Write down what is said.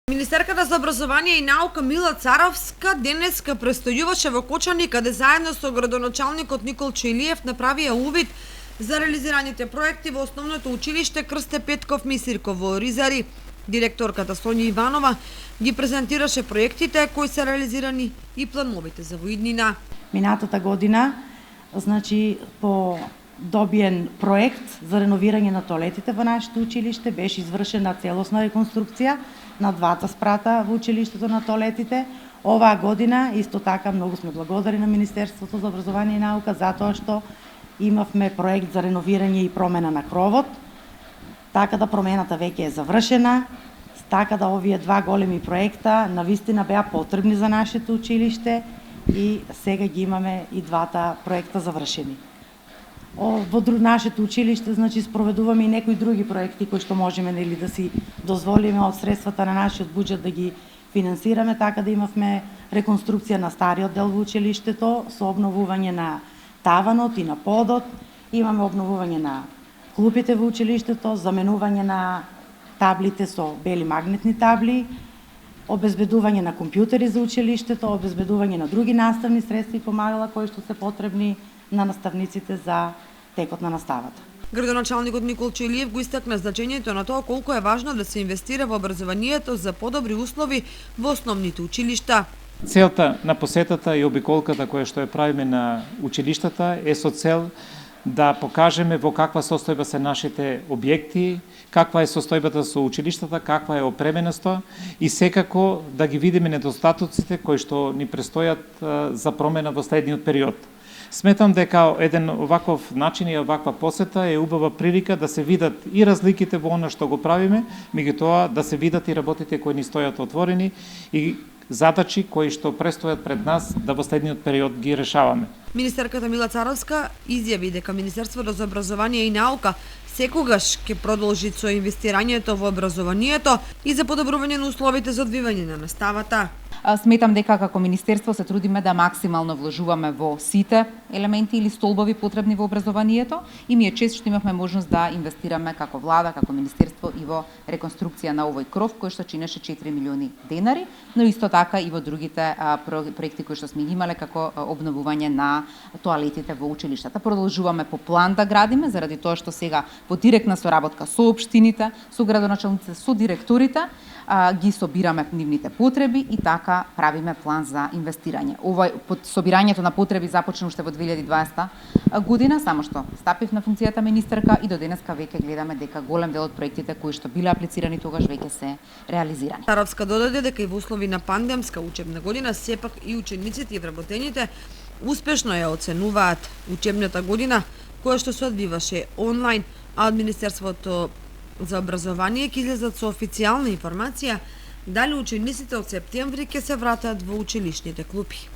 Министерката за образование и наука Мила Царовска денеска престојуваше во Кочани, каде заедно со градоначалникот Никол Чилиев направија увид за реализираните проекти во основното училиште Крсте Петков Мисирков во Оризари. Директорката Сонја Иванова ги презентираше проектите кои се реализирани и плановите за воиднина. Минатата година, по добиен проект за реновирање на тоалетите во нашето училиште, беше извршена целосна реконструкција на двата спрата во училиштето на тоалетите. Оваа година исто така многу сме благодарни на Министерството за образование и наука затоа што имавме проект за реновирање и промена на кровот. Така да промената веќе е завршена, така да овие два големи проекта навистина беа потребни за нашето училиште и сега ги имаме и двата проекта завршени. Во нашето училиште спроведуваме и некои други проекти кои што можеме да си дозволиме од средствата на нашиот буџет да ги финансираме, така да имавме реконструкција на стариот дел во училиштето со обновување на таванот и на подот, имаме обновување на клупите во училиштето, заменување на таблите со бели магнетни табли, обезбедување на компјутери за училиштето, обезбедување на други наставни средства и помагала кои што се потребни на наставниците за текот на наставата. Градоначалникот Никол Чилиев го истакна значењето на тоа колку е важно да се инвестира во образованието за подобри услови во основните училишта. Целта на посетата и обиколката која што ја правиме на училиштата е со цел да покажеме во каква состојба се нашите објекти, каква е состојбата со училиштата, каква е опременоста и секако да ги видиме недостатоците кои што ни престојат за промена во следниот период. Сметам дека еден оваков начин и оваква посета е убава прилика да се видат и разликите во она што го правиме, меѓутоа да се видат и работите кои ни стојат отворени и задачи кои што престојат пред нас да во следниот период ги решаваме. Министерката Мила Царовска изјави дека Министерството за образование и наука секогаш ќе продолжи со инвестирањето во образованието и за подобрување на условите за одвивање на наставата. Сметам дека како Министерство се трудиме да максимално вложуваме во сите елементи или столбови потребни во образованието и ми е чест што имавме можност да инвестираме како влада, како Министерство и во реконструкција на овој кров кој што чинеше 4 милиони денари, но исто така и во другите проекти кои што сме имале како обновување на тоалетите во училиштата. Продолжуваме по план да градиме заради тоа што сега во директна соработка со општините, со градоначалниците, со директорите ги собираме нивните потреби и така правиме план за инвестирање. Собирањето на потреби започна уште во 2020 година, само што стапив на функцијата министерка и до денеска веќе гледаме дека голем дел од проектите кои што биле аплицирани тогаш веќе се реализирани. Царовска додаде дека и во услови на пандемска учебна година сепак и учениците и вработените успешно ја оценуваат учебната година која што се одвиваше онлайн, а од Министерството за образование ќе излезат со официјална информација дали учениците од септември ќе се вратат во училишните клупи.